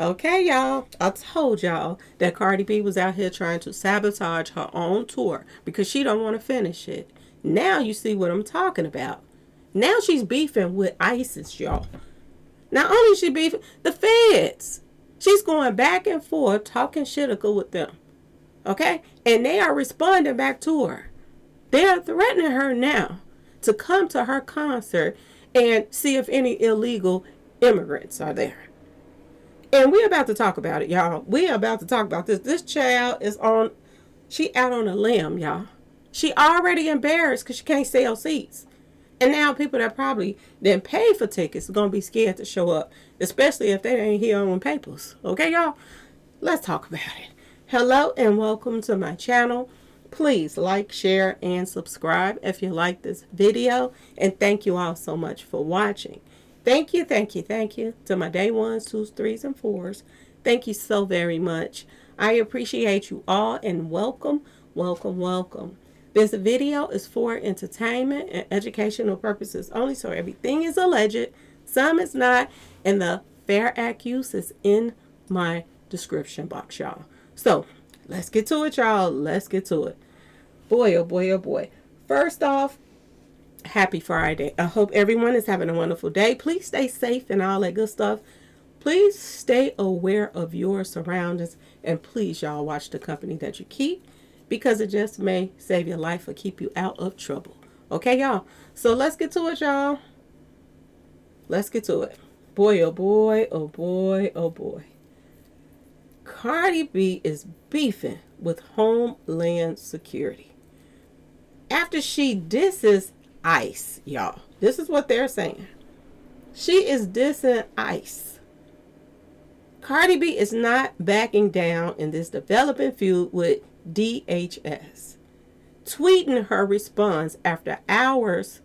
Okay, y'all. I told y'all that Cardi B was out here trying to sabotage her own tour because she don't want to finish it. Now you see what I'm talking about. Now she's beefing with ISIS, y'all. Not only is she beefing the feds, she's going back and forth talking shitical with them. Okay? And they are responding back to her. They are threatening her now to come to her concert and see if any illegal immigrants are there. And we're about to talk about it, y'all. We're about to talk about this. This child is on, she out on a limb, y'all. She already embarrassed because she can't sell seats. And now people that probably didn't pay for tickets are going to be scared to show up, especially if they ain't here on papers. Okay, y'all? Let's talk about it. Hello and welcome to my channel. Please like, share, and subscribe if you like this video. And thank you all so much for watching. Thank you to my day ones, twos, threes, and fours. Thank you so very much. I appreciate you all and welcome. This video is for entertainment and educational purposes only, so everything is alleged, some is not, and the Fair Act use is in my description box, y'all. So, let's get to it, y'all. Let's get to it. Boy, oh boy, oh boy. First off, happy Friday. I hope everyone is having a wonderful day. Please stay safe and all that good stuff. Please stay aware of your surroundings. And please, y'all, watch the company that you keep, because it just may save your life or keep you out of trouble. Okay, y'all? So let's get to it, y'all. Let's get to it. Boy, oh boy, oh boy, oh boy. Cardi B is beefing with Homeland Security after she disses ICE, y'all. This is what they're saying. She is dissing ICE. Cardi B is not backing down in this developing feud with DHS, tweeting her response after hours,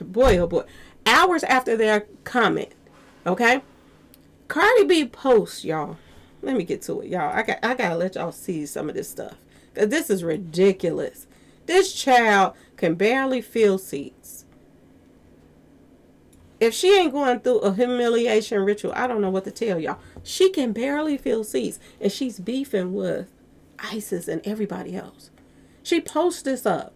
boy oh boy, hours after their comment. Okay, Cardi B posts, y'all. Let me get to it, y'all. I gotta let y'all see some of this stuff. This is ridiculous. This child can barely fill seats. If she ain't going through a humiliation ritual, I don't know what to tell y'all. She can barely fill seats, and she's beefing with ISIS and everybody else. She posts this up.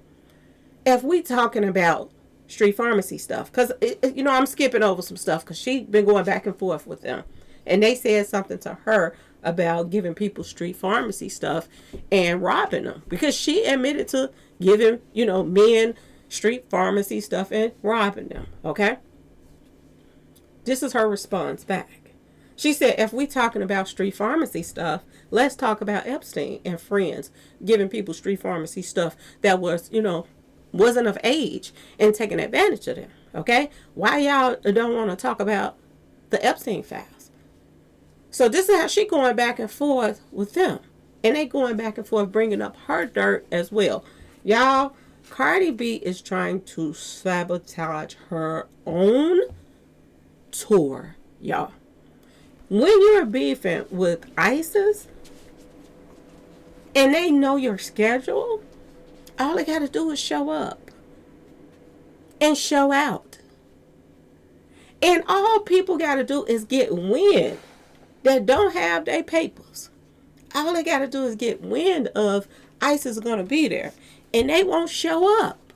If we talking about street pharmacy stuff, because, you know, I'm skipping over some stuff because she's been going back and forth with them. And they said something to her about giving people street pharmacy stuff and robbing them, because she admitted to giving, you know, men street pharmacy stuff and robbing them. Okay, this is her response back. She said, if we talking about street pharmacy stuff, let's talk about Epstein and friends giving people street pharmacy stuff that was, you know, wasn't of age and taking advantage of them. Okay, why y'all don't want to talk about the Epstein files? So this is how she going back and forth with them. And they going back and forth bringing up her dirt as well. Y'all, Cardi B is trying to sabotage her own tour, y'all. When you're beefing with ISIS and they know your schedule, all they got to do is show up and show out. And all people got to do is get wind that don't have their papers. All they got to do is get wind of ISIS is going to be there, and they won't show up.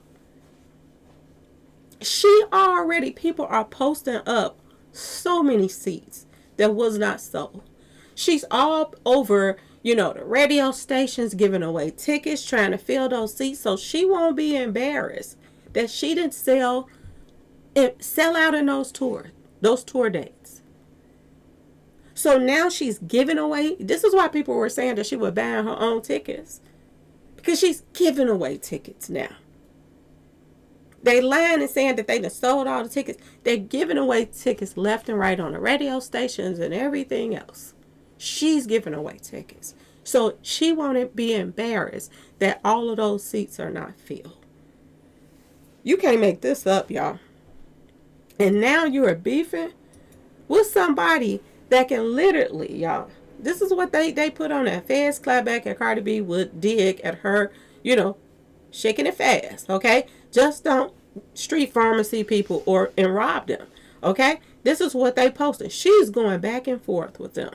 People are posting up so many seats that was not sold. She's all over, you know, the radio stations giving away tickets, trying to fill those seats, so she won't be embarrassed that she didn't sell out in those tour dates. So now she's giving away. This is why people were saying that she was buying her own tickets, because she's giving away tickets now. They lying and saying that they done sold all the tickets. They're giving away tickets left and right on the radio stations and everything else. She's giving away tickets. So she won't be embarrassed that all of those seats are not filled. You can't make this up, y'all. And now you're beefing with somebody that can literally, y'all, this is what they put on that fast clap back, and Cardi B would dig at her, you know, shaking it fast, okay? Just don't street pharmacy people and rob them, okay? This is what they posted. She's going back and forth with them.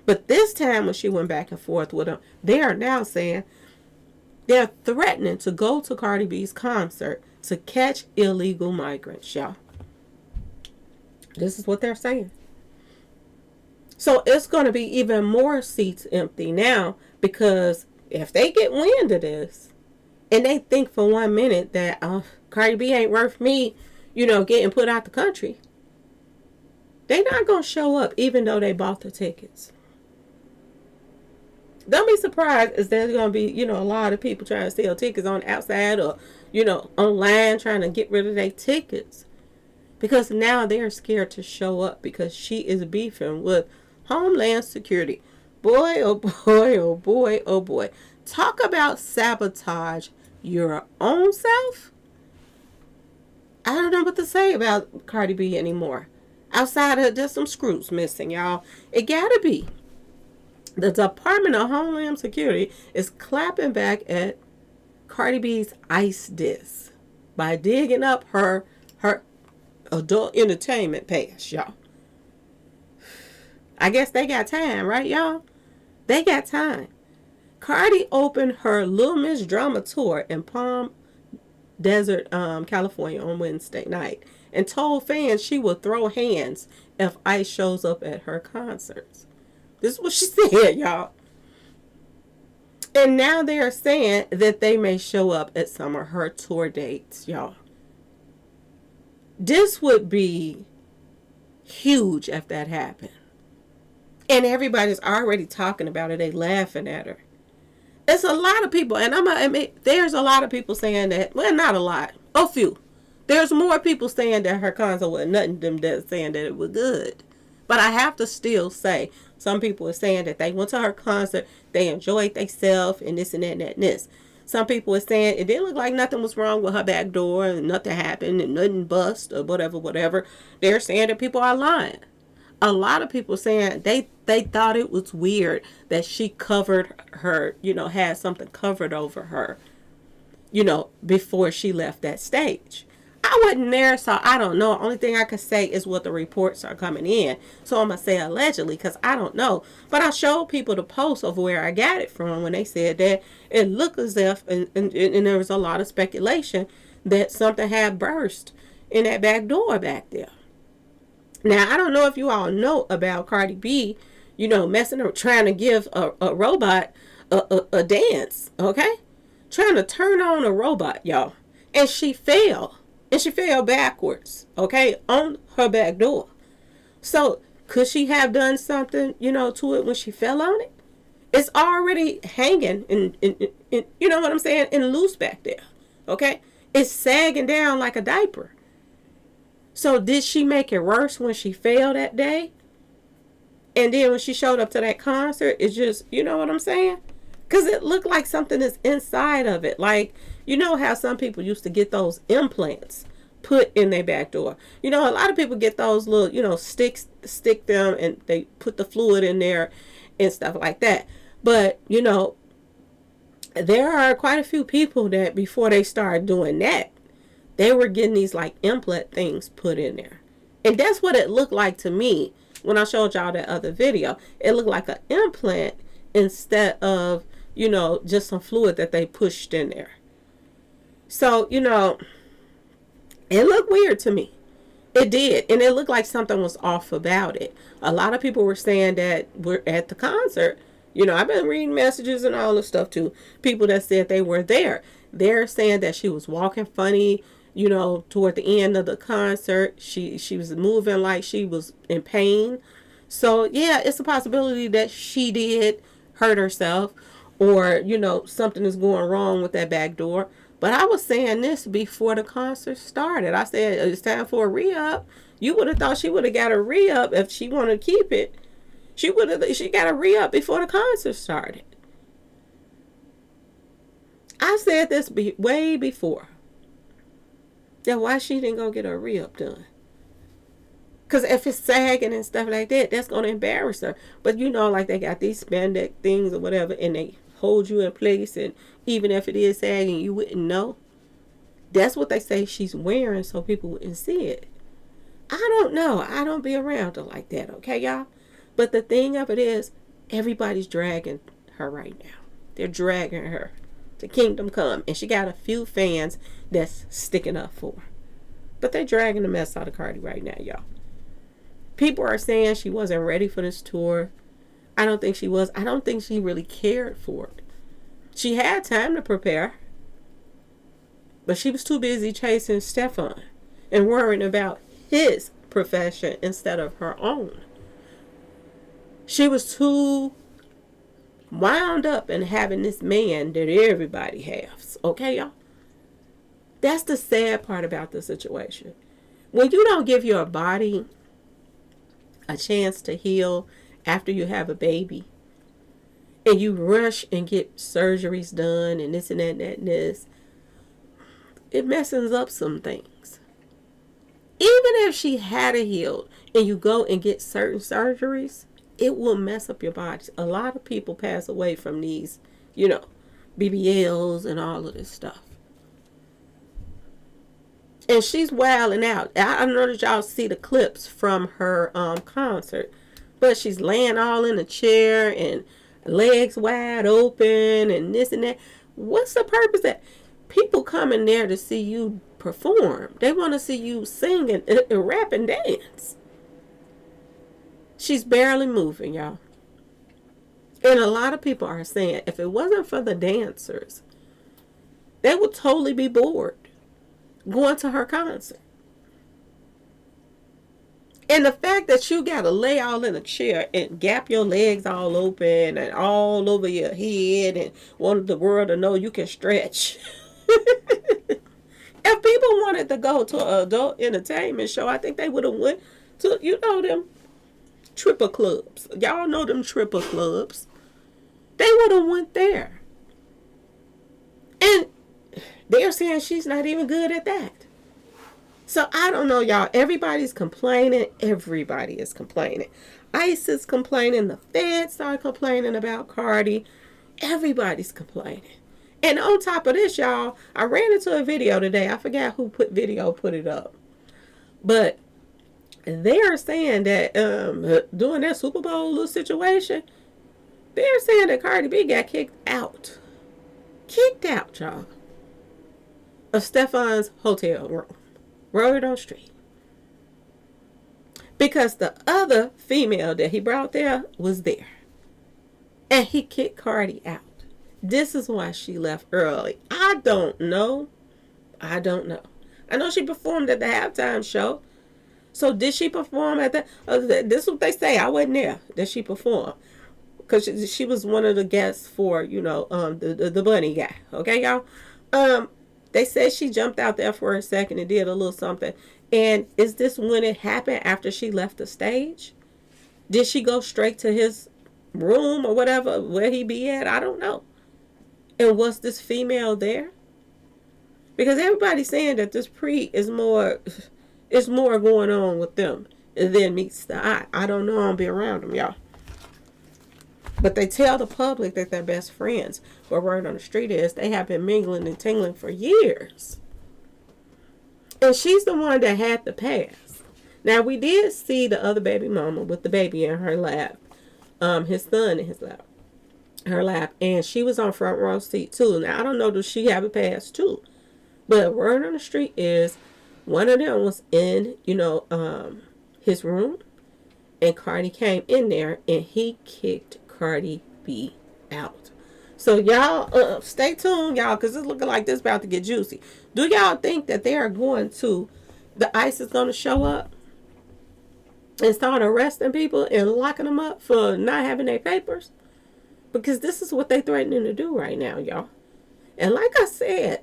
But this time when she went back and forth with them, they are now saying they're threatening to go to Cardi B's concert to catch illegal migrants, y'all. This is what they're saying. So it's going to be even more seats empty now, because if they get wind of this and they think for 1 minute that Cardi B ain't worth me, getting put out the country, they're not going to show up even though they bought the tickets. Don't be surprised if there's going to be, a lot of people trying to sell tickets on the outside or, online trying to get rid of their tickets. Because now they're scared to show up because she is beefing with Homeland Security. Boy, oh boy, oh boy, oh boy. Talk about sabotage your own self. I don't know what to say about Cardi B anymore. Outside of just some screws missing, y'all. It gotta be. The Department of Homeland Security is clapping back at Cardi B's ice diss by digging up her adult entertainment pass, y'all. I guess they got time, right, y'all? They got time. Cardi opened her Little Miss Drama tour in Palm Desert, California on Wednesday night and told fans she will throw hands if ICE shows up at her concerts. This is what she said, y'all. And now they are saying that they may show up at some of her tour dates, y'all. This would be huge if that happened. And everybody's already talking about it. They laughing at her. It's a lot of people, and I'm going to admit, there's a lot of people saying that, well, not a lot, a few. There's more people saying that her concert was nothing than them saying that it was good. But I have to still say, some people are saying that they went to her concert, they enjoyed themselves, and this and that and that and this. Some people are saying it didn't look like nothing was wrong with her back door, and nothing happened, and nothing bust, or whatever. They're saying that people are lying. A lot of people saying they thought it was weird that she covered her, had something covered over her, before she left that stage. I wasn't there, so I don't know. Only thing I could say is what the reports are coming in. So I'm going to say allegedly because I don't know. But I showed people the post of where I got it from when they said that it looked as if, and there was a lot of speculation that something had burst in that back door back there. Now, I don't know if you all know about Cardi B, messing around, trying to give a robot a dance, okay? Trying to turn on a robot, y'all. And she fell. And she fell backwards, okay, on her back door. So, could she have done something, to it when she fell on it? It's already hanging, in you know what I'm saying, and loose back there, okay? It's sagging down like a diaper. So, did she make it worse when she fell that day? And then when she showed up to that concert, it's just, you know what I'm saying? Because it looked like something is inside of it. Like, you know how some people used to get those implants put in their back door. A lot of people get those little, sticks, stick them, and they put the fluid in there and stuff like that. But, there are quite a few people that before they started doing that, they were getting these like implant things put in there. And that's what it looked like to me when I showed y'all that other video. It looked like an implant instead of, just some fluid that they pushed in there. So, it looked weird to me. It did. And it looked like something was off about it. A lot of people were saying that we're at the concert. I've been reading messages and all this stuff too. People that said they were there. They're saying that she was walking funny, toward the end of the concert. She was moving like she was in pain. So, yeah, it's a possibility that she did hurt herself or, something is going wrong with that back door. But I was saying this before the concert started. I said, it's time for a re-up. You would have thought she would have got a re-up if she wanted to keep it. She got a re-up before the concert started. I said this way before. Then why she didn't go get a re-up done? Because if it's sagging and stuff like that, that's going to embarrass her. But like they got these spandex things or whatever, and they hold you in place, and even if it is sagging, you wouldn't know. That's what they say she's wearing so people wouldn't see it. I don't know. I don't be around her like that, okay, y'all? But the thing of it is, everybody's dragging her right now. They're dragging her to Kingdom Come. And she got a few fans that's sticking up for her. But they're dragging the mess out of Cardi right now, y'all. People are saying she wasn't ready for this tour. I don't think she was. I don't think she really cared for it. She had time to prepare. But she was too busy chasing Stefan and worrying about his profession instead of her own. She was too wound up in having this man that everybody has. Okay, y'all? That's the sad part about the situation. When you don't give your body a chance to heal after you have a baby, and you rush and get surgeries done and this and that and that and this, it messes up some things. Even if she had a healed and you go and get certain surgeries, it will mess up your body. A lot of people pass away from these, BBLs and all of this stuff. And she's wilding out. I know that y'all see the clips from her concert, but she's laying all in a chair and legs wide open and this and that. What's the purpose of that? People come in there to see you perform. They want to see you sing and rap and dance. She's barely moving, y'all. And a lot of people are saying if it wasn't for the dancers, they would totally be bored going to her concert. And the fact that you got to lay all in a chair and gap your legs all open and all over your head and want the world to know you can stretch. If people wanted to go to an adult entertainment show, I think they would have went to, them triple clubs. Y'all know them triple clubs. They would have went there. And they're saying she's not even good at that. So I don't know, y'all. Everybody's complaining. Everybody is complaining. ICE is complaining. The feds are complaining about Cardi. Everybody's complaining. And on top of this, y'all, I ran into a video today. I forgot who put it up. But they're saying that during that Super Bowl little situation, they're saying that Cardi B got kicked out. Kicked out, y'all, of Stefan's hotel room. Word on street. Because the other female that he brought there was there. And he kicked Cardi out. This is why she left early. I don't know. I know she performed at the halftime show. So did she perform at the... this is what they say. I wasn't there. That she performed. Because she was one of the guests for, the bunny guy. Okay, y'all? They said she jumped out there for a second and did a little something. And is this when it happened after she left the stage? Did she go straight to his room or whatever, where he be at? I don't know. And was this female there? Because everybody's saying that this is more going on with them than meets the eye. I don't know. I don't be around them, y'all. But they tell the public that they're best friends. But word on the street is they have been mingling and tingling for years. And she's the one that had the pass. Now, we did see the other baby mama with the baby in her lap. His son in her lap. And she was on front row seat too. Now, I don't know, does she have a pass too? But word on the street is one of them was in, his room. And Cardi came in there and he kicked Cardi B out. So y'all stay tuned, y'all, because it's looking like this about to get juicy. Do y'all think that they are going to, the ICE is going to show up and start arresting people and locking them up for not having their papers? Because this is what they're threatening to do right now, y'all. And like I said,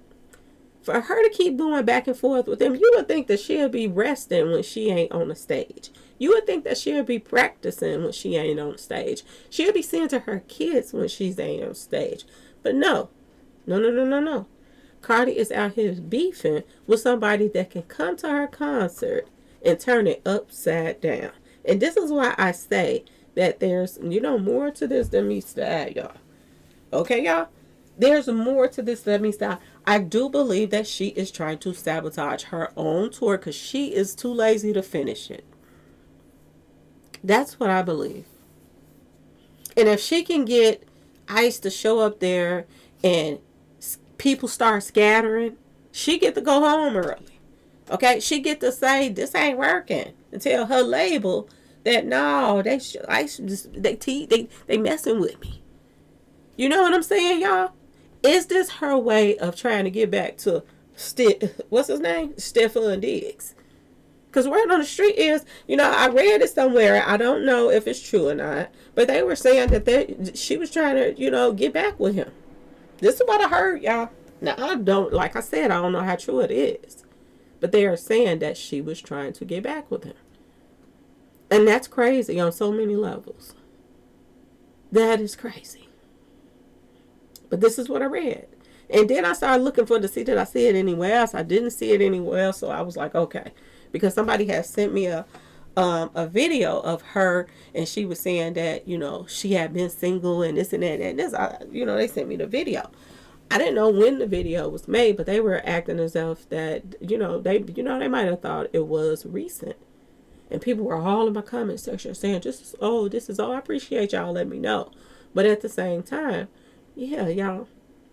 for her to keep going back and forth with them, you would think that she'll be resting when she ain't on the stage. You would think that she'll be practicing when she ain't on stage. She'll be seeing to her kids when she's ain't on stage. But no. Cardi is out here beefing with somebody that can come to her concert and turn it upside down. And this is why I say that there's, more to this than meets the eye, y'all. Okay, y'all? There's more to this than meets the eye. I do believe that she is trying to sabotage her own tour because she is too lazy to finish it. That's what I believe. And if she can get Ice to show up there and people start scattering, she get to go home early. Okay, she get to say this ain't working and tell her label that no, they messing with me. You know what I'm saying, y'all? Is this her way of trying to get back to what's his name? Stefan Diggs? Because word on the street is, I read it somewhere. I don't know if it's true or not, but they were saying that she was trying to, get back with him. This is what I heard, y'all. Now, like I said, I don't know how true it is. But they are saying that she was trying to get back with him. And that's crazy on so many levels. That is crazy. But this is what I read. And then I started looking to see did I see it anywhere else. I didn't see it anywhere else, so I was like, okay. Because somebody had sent me a video of her, and she was saying that, she had been single and this and that. And this, they sent me the video. I didn't know when the video was made, but they were acting as if that, they might have thought it was recent. And people were all in my comment section saying, this is I appreciate y'all letting me know. But at the same time, yeah, y'all,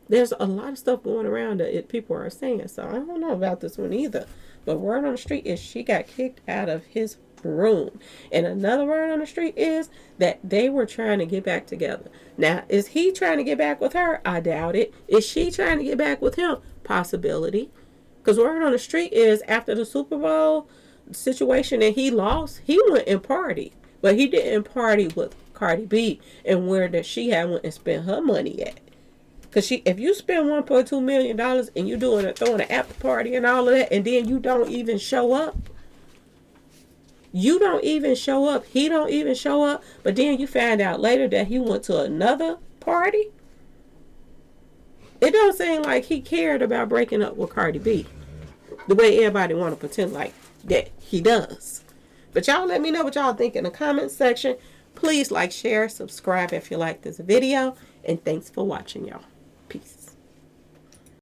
there's a lot of stuff going around that people are saying. So I don't know about this one either. But word on the street is she got kicked out of his room. And another word on the street is that they were trying to get back together. Now, is he trying to get back with her? I doubt it. Is she trying to get back with him? Possibility. Because word on the street is after the Super Bowl situation that he lost, he went and partied. But he didn't party with Cardi B and where that she had went and spent her money at. Because if you spend $1.2 million and you throwing an after party and all of that, and then you don't even show up, he don't even show up, but then you find out later that he went to another party, it don't seem like he cared about breaking up with Cardi B the way everybody want to pretend like that he does. But y'all let me know what y'all think in the comment section. Please like, share, subscribe if you like this video, and thanks for watching, y'all. Peace.